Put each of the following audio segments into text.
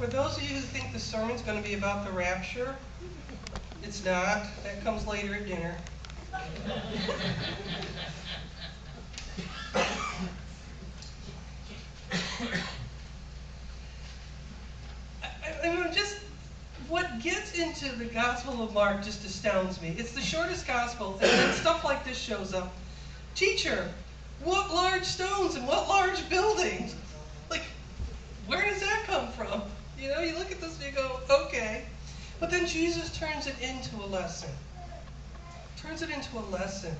For those of you who think the sermon's going to be about the rapture, it's not. That comes later at dinner. I mean, just what gets into the Gospel of Mark just astounds me. It's the shortest gospel, and then stuff like this shows up. Teacher, what large stones and what large buildings? Like, where does that come from? You know, you look at this and you go, okay. But then Jesus turns it into a lesson. Turns it into a lesson.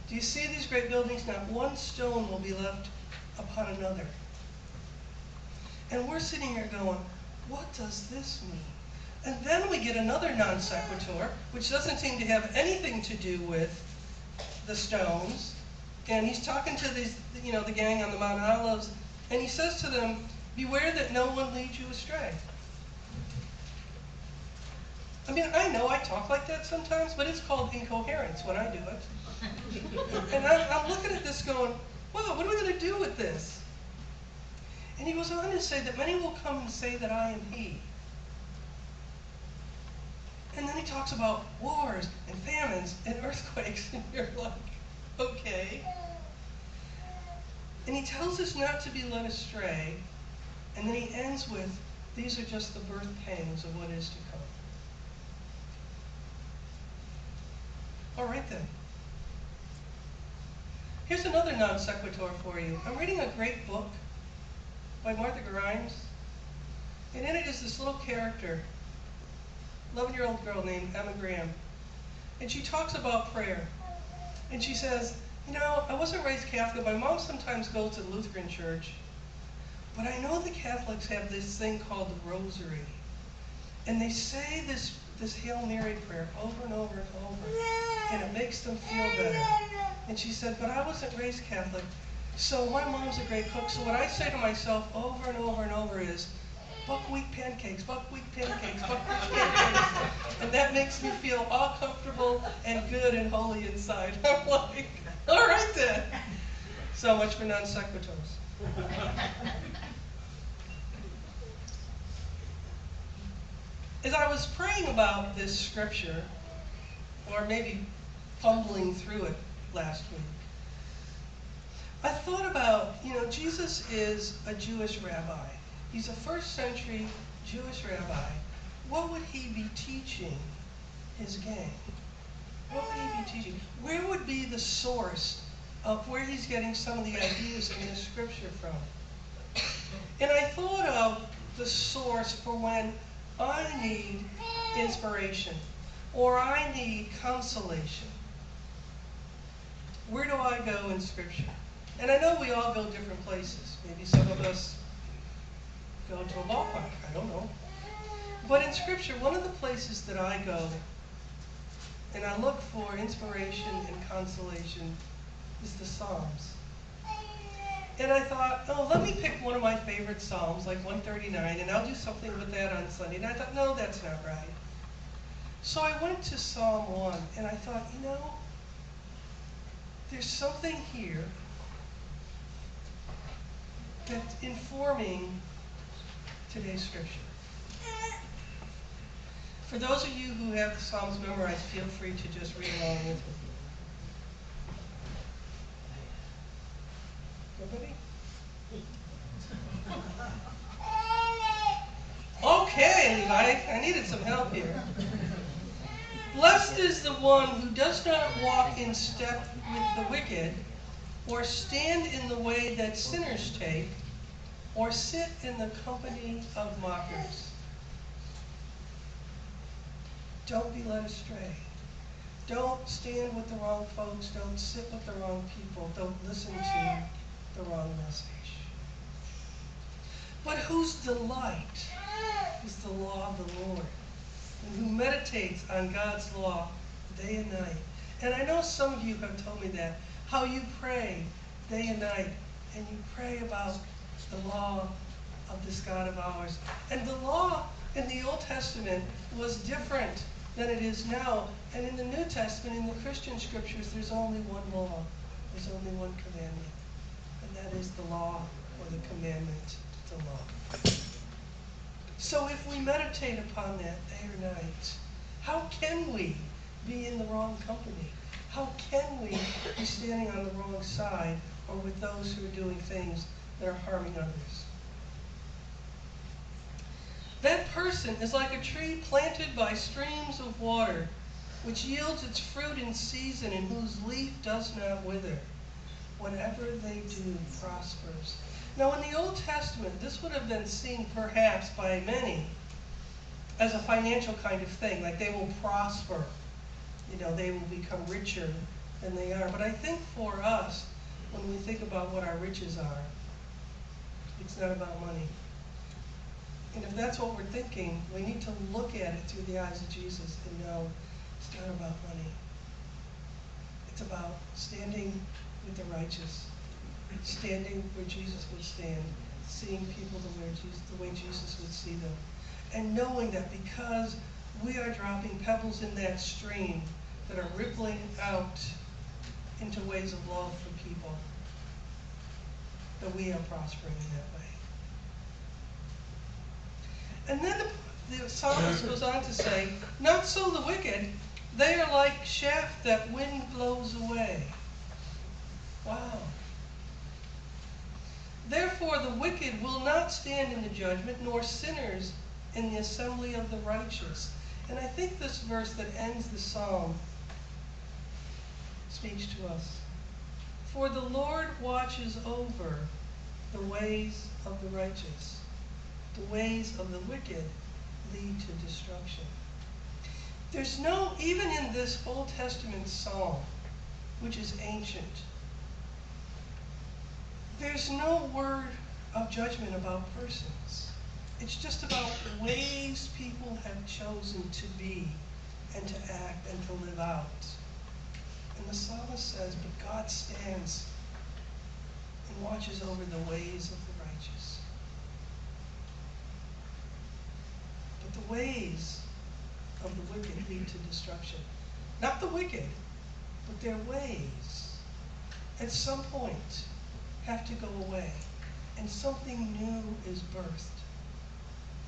Do you see these great buildings? Not one stone will be left upon another. And we're sitting here going, what does this mean? And then we get another non sequitur, which doesn't seem to have anything to do with the stones. And he's talking to these, the gang on the Mount Olives, and he says to them, beware that no one leads you astray. I mean, I know I talk like that sometimes, but it's called incoherence when I do it. And I'm looking at this going, wow, what are we going to do with this? And he goes on to say that many will come and say that I am he. And then he talks about wars and famines and earthquakes, and you're like, okay. And he tells us not to be led astray, and then he ends with, these are just the birth pangs of what is to come. All right then. Here's another non sequitur for you. I'm reading a great book by Martha Grimes, and in it is this little character, 11-year-old girl named Emma Graham, and she talks about prayer. And she says, I wasn't raised Catholic. My mom sometimes goes to the Lutheran church, but I know the Catholics have this thing called the Rosary, and they say this Hail Mary prayer over and over and over, and it makes them feel better. And she said, but I wasn't raised Catholic, so my mom's a great cook, so what I say to myself over and over and over is, buckwheat pancakes, buckwheat pancakes, buckwheat pancakes. And that makes me feel all comfortable and good and holy inside. I'm like, all right then. So much for non sequiturs. As I was praying about this scripture, or maybe fumbling through it last week, I thought about, Jesus is a Jewish rabbi. He's a first century Jewish rabbi. What would he be teaching his gang? What would he be teaching? Where would be the source of where he's getting some of the ideas in this scripture from? And I thought of the source for when I need inspiration or I need consolation. Where do I go in scripture? And I know we all go different places. Maybe some of us go to a ballpark, I don't know. But in scripture, one of the places that I go and I look for inspiration and consolation is the Psalms. And I thought, let me pick one of my favorite Psalms, like 139, and I'll do something with that on Sunday. And I thought, no, that's not right. So I went to Psalm 1, and I thought, there's something here that's informing today's scripture. For those of you who have the Psalms memorized, feel free to just read along with me. Nobody? Okay, Levi, I needed some help here. Blessed is the one who does not walk in step with the wicked, or stand in the way that sinners take, or sit in the company of mockers. Don't be led astray. Don't stand with the wrong folks. Don't sit with the wrong people. Don't listen to the wrong message. But whose delight is the law of the Lord, and who meditates on God's law day and night. And I know some of you have told me that, how you pray day and night, and you pray about the law of this God of ours. And the law in the Old Testament was different than it is now. And in the New Testament, in the Christian scriptures, there's only one law. There's only one commandment. And that is the law or the commandment, the law. So if we meditate upon that day or night, how can we be in the wrong company? How can we be standing on the wrong side or with those who are doing things that are harming others? That person is like a tree planted by streams of water, which yields its fruit in season and whose leaf does not wither. Whatever they do prospers. Now in the Old Testament, this would have been seen perhaps by many as a financial kind of thing, like they will prosper. You know, they will become richer than they are. But I think for us, when we think about what our riches are, it's not about money. And if that's what we're thinking, we need to look at it through the eyes of Jesus and know it's not about money. It's about standing with the righteous, standing where Jesus would stand, seeing people the way Jesus would see them, and knowing that because we are dropping pebbles in that stream that are rippling out into ways of love for people, that we are prospering in that way. And then the psalmist goes on to say, not so the wicked, they are like chaff that wind blows away. Wow. Therefore the wicked will not stand in the judgment, nor sinners in the assembly of the righteous. And I think this verse that ends the psalm speaks to us. For the Lord watches over the ways of the righteous. The ways of the wicked lead to destruction. There's no, even in this Old Testament psalm, which is ancient, there's no word of judgment about persons. It's just about the ways people have chosen to be and to act and to live out. And the psalmist says, but God stands and watches over the ways of the righteous. But the ways of the wicked lead to destruction. Not the wicked, but their ways, at some point, have to go away. And something new is birthed.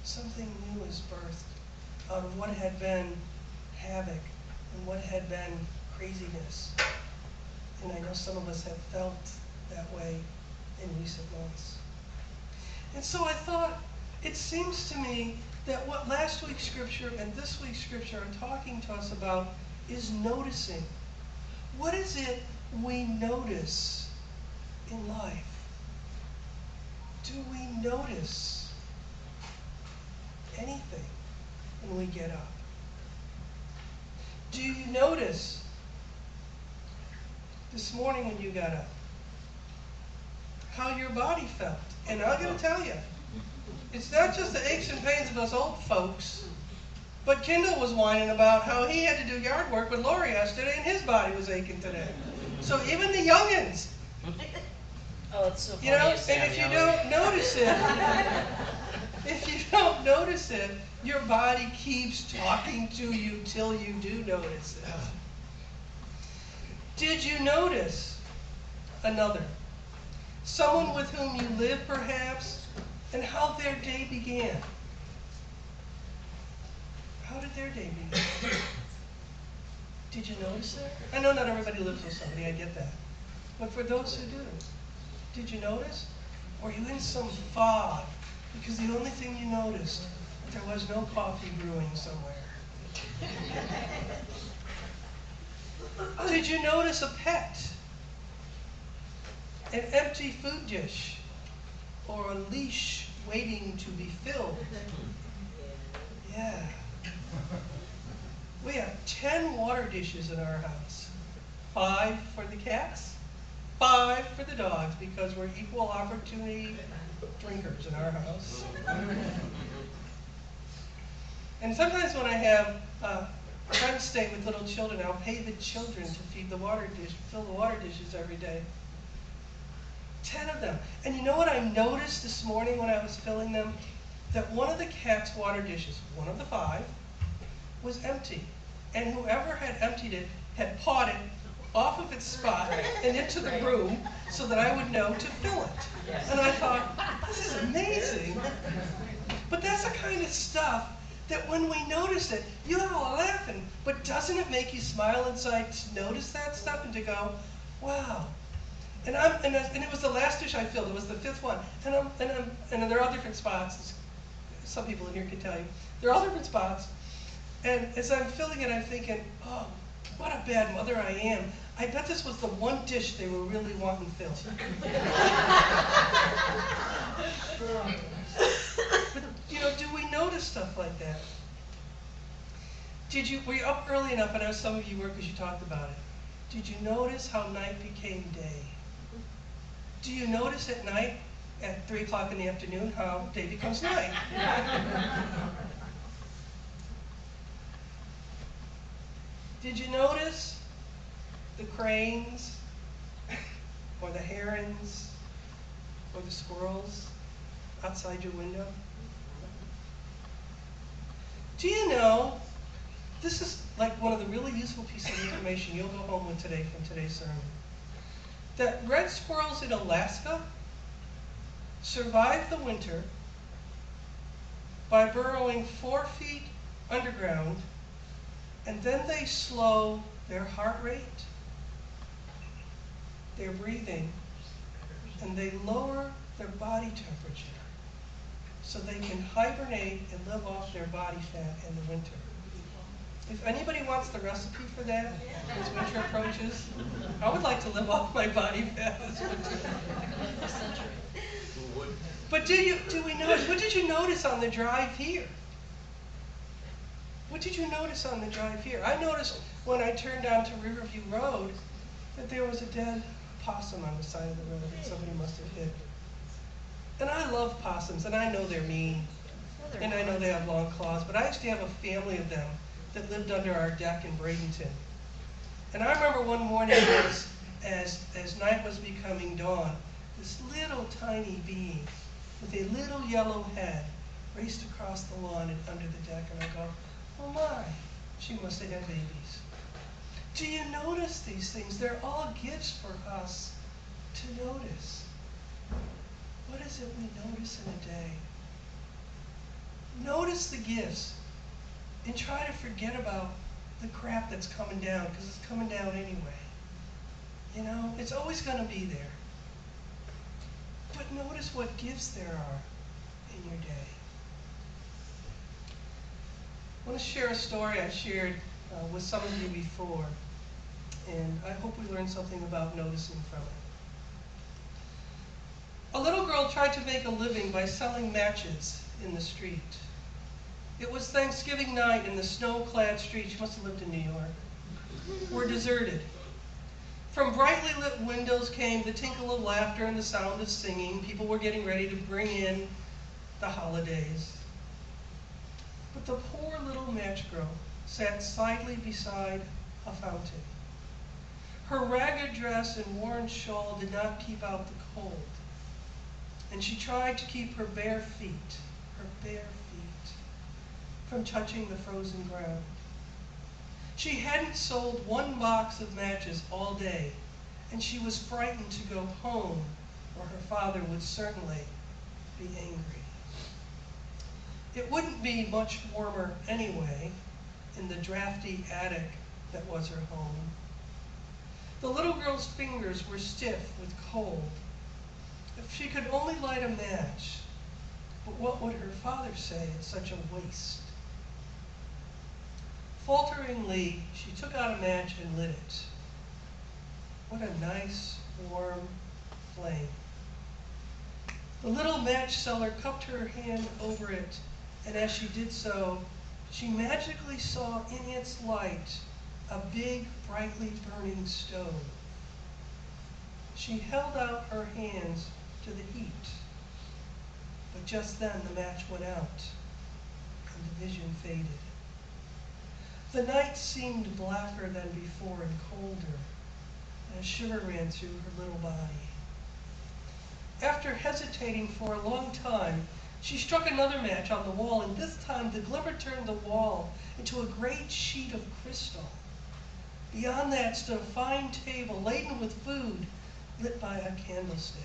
Something new is birthed out of what had been havoc and what had been craziness. And I know some of us have felt that way in recent months. And so I thought, it seems to me that what last week's scripture and this week's scripture are talking to us about is noticing. What is it we notice in life? Do we notice anything when we get up? Do you notice this morning when you got up how your body felt? And I'm going to tell you, it's not just the aches and pains of us old folks, but Kendall was whining about how he had to do yard work with Lori yesterday and his body was aching today. So even the youngins. Oh, it's so funny. You know, and if you don't notice it, your body keeps talking to you till you do notice it. Did you notice another? Someone with whom you live, perhaps, and how their day began? How did their day begin? Did you notice it? I know not everybody lives with somebody, I get that. But for those who do, did you notice? Or were you in some fog? Because the only thing you noticed, there was no coffee brewing somewhere. Did you notice a pet? An empty food dish? Or a leash waiting to be filled? Yeah. We have 10 water dishes in our house. 5 for the cats, 5 for the dogs, because we're equal opportunity drinkers in our house. And sometimes when I have friends stay with little children, I'll pay the children to feed the water dish, fill the water dishes every day. 10 of them. And you know what I noticed this morning when I was filling them? That one of the cat's water dishes, one of the 5, was empty. And whoever had emptied it had pawed it off of its spot and into the room so that I would know to fill it. And I thought, this is amazing. But that's the kind of stuff that when we notice it, you all are laughing, but doesn't it make you smile inside to notice that stuff and to go, wow. And it was the last dish I filled. It was the fifth one, and they're all different spots. Some people in here can tell you they're all different spots. And as I'm filling it, I'm thinking, oh, what a bad mother I am. I bet this was the one dish they were really wanting filled. But, do we notice stuff like that? Were you up early enough? I know some of you were because you talked about it. Did you notice how night became day? Do you notice at night, at 3 o'clock in the afternoon, how day becomes night? Did you notice the cranes, or the herons, or the squirrels outside your window? Do you know, this is like one of the really useful pieces of information you'll go home with today from today's sermon, that red squirrels in Alaska survive the winter by burrowing 4 feet underground, and then they slow their heart rate, their breathing, and they lower their body temperature so they can hibernate and live off their body fat in the winter. If anybody wants the recipe for that as winter approaches, I would like to live off my body fat this winter. But do we notice? What did you notice on the drive here? What did you notice on the drive here? I noticed when I turned down to Riverview Road that there was a dead possum on the side of the road that somebody must have hit. And I love possums, and I know they're mean, and I know they have long claws, but I used to have a family of them that lived under our deck in Bradenton. And I remember one morning as night was becoming dawn, this little tiny being with a little yellow head raced across the lawn and under the deck, and I go, oh my, she must have had babies. Do you notice these things? They're all gifts for us to notice. What is it we notice in a day? Notice the gifts and try to forget about the crap that's coming down, because it's coming down anyway. It's always going to be there. But notice what gifts there are in your day. I want to share a story I shared with some of you before, and I hope we learn something about noticing from it. A little girl tried to make a living by selling matches in the street. It was Thanksgiving night, and the snow-clad streets, she must have lived in New York, were deserted. From brightly lit windows came the tinkle of laughter and the sound of singing. People were getting ready to bring in the holidays. But the poor little match girl sat silently beside a fountain. Her ragged dress and worn shawl did not keep out the cold, and she tried to keep her bare feet, from touching the frozen ground. She hadn't sold one box of matches all day, and she was frightened to go home, or her father would certainly be angry. It wouldn't be much warmer anyway in the drafty attic that was her home. The little girl's fingers were stiff with cold. If she could only light a match, but what would her father say? It's such a waste. Falteringly, she took out a match and lit it. What a nice, warm flame. The little match seller cupped her hand over it, and as she did so, she magically saw in its light a big, brightly burning stove. She held out her hands to the heat, but just then the match went out, and the vision faded. The night seemed blacker than before and colder, and a shiver ran through her little body. After hesitating for a long time, she struck another match on the wall, and this time the glimmer turned the wall into a great sheet of crystal. Beyond that stood a fine table laden with food, lit by a candlestick.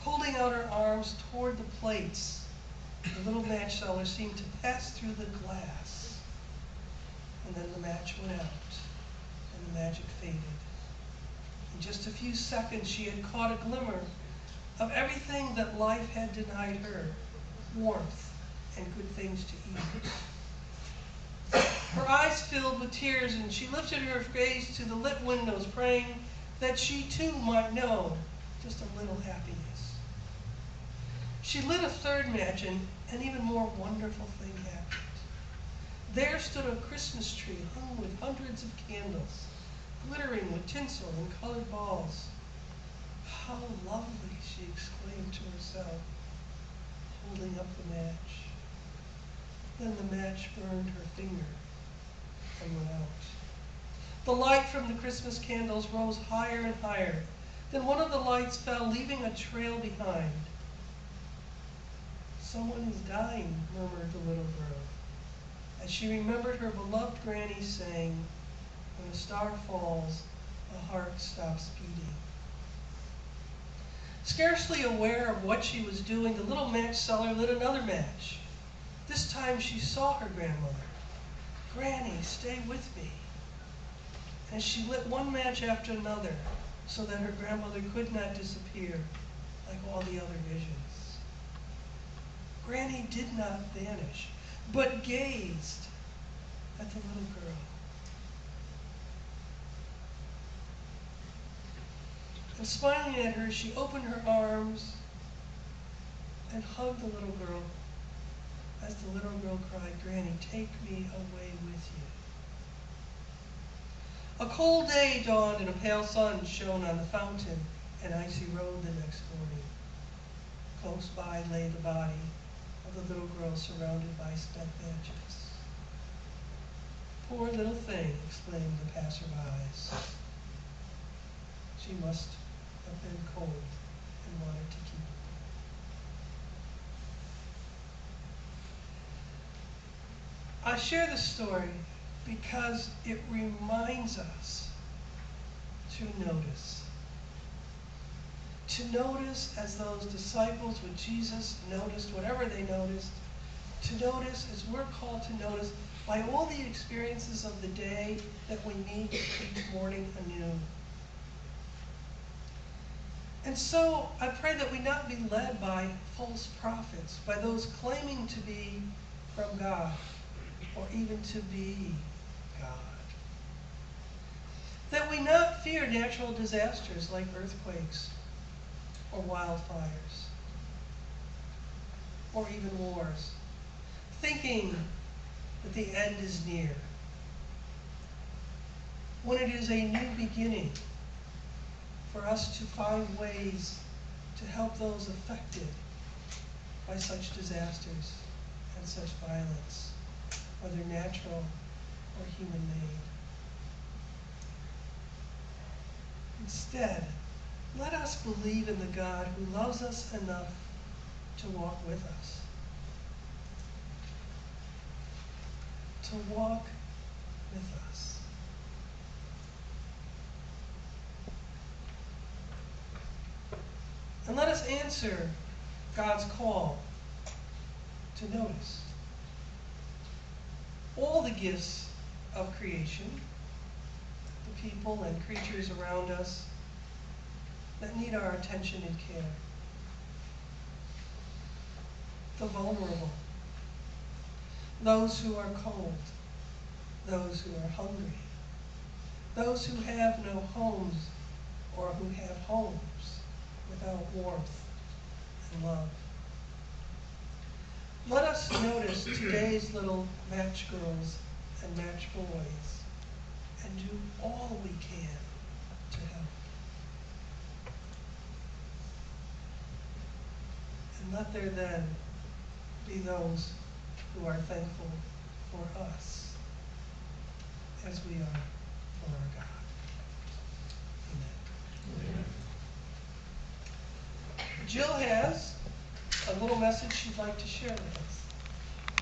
Holding out her arms toward the plates The little match seller seemed to pass through the glass. And then the match went out, and the magic faded. In just a few seconds, she had caught a glimmer of everything that life had denied her: warmth and good things to eat. Her eyes filled with tears, and she lifted her gaze to the lit windows, praying that she too might know just a little happiness. She lit a third match, and an even more wonderful thing happened. There stood a Christmas tree hung with hundreds of candles, glittering with tinsel and colored balls. "How lovely," she exclaimed to herself, holding up the match. Then the match burned her finger and went out. The light from the Christmas candles rose higher and higher. Then one of the lights fell, leaving a trail behind. "Someone is dying," murmured the little girl, as she remembered her beloved granny saying, "When a star falls, the heart stops beating." Scarcely aware of what she was doing, the little match seller lit another match. This time she saw her grandmother. "Granny, stay with me." And she lit one match after another, so that her grandmother could not disappear like all the other visions. Granny did not vanish, but gazed at the little girl. And smiling at her, she opened her arms and hugged the little girl as the little girl cried, "Granny, take me away with you." A cold day dawned, and a pale sun shone on the fountain and icy road the next morning. Close by lay the body of the little girl, surrounded by spent matches. "Poor little thing," exclaimed the passerbys. "She must have been cold and wanted to keep warm." I share this story because it reminds us to notice. To notice as those disciples with Jesus noticed whatever they noticed. To notice as we're called to notice by all the experiences of the day that we meet each morning anew. And so I pray that we not be led by false prophets, by those claiming to be from God or even to be God. That we not fear natural disasters like earthquakes or wildfires or even wars, thinking that the end is near, when it is a new beginning for us to find ways to help those affected by such disasters and such violence, whether natural or human-made. Instead, let us believe in the God who loves us enough to walk with us. To walk with us. And let us answer God's call to notice all the gifts of creation, the people and creatures around us that need our attention and care. The vulnerable, those who are cold, those who are hungry, those who have no homes or who have homes without warmth and love. Let us notice today's little match girls and match boys and do all we can to help. And let there then be those who are thankful for us as we are for our God. Amen. Jill has a little message she'd like to share with us.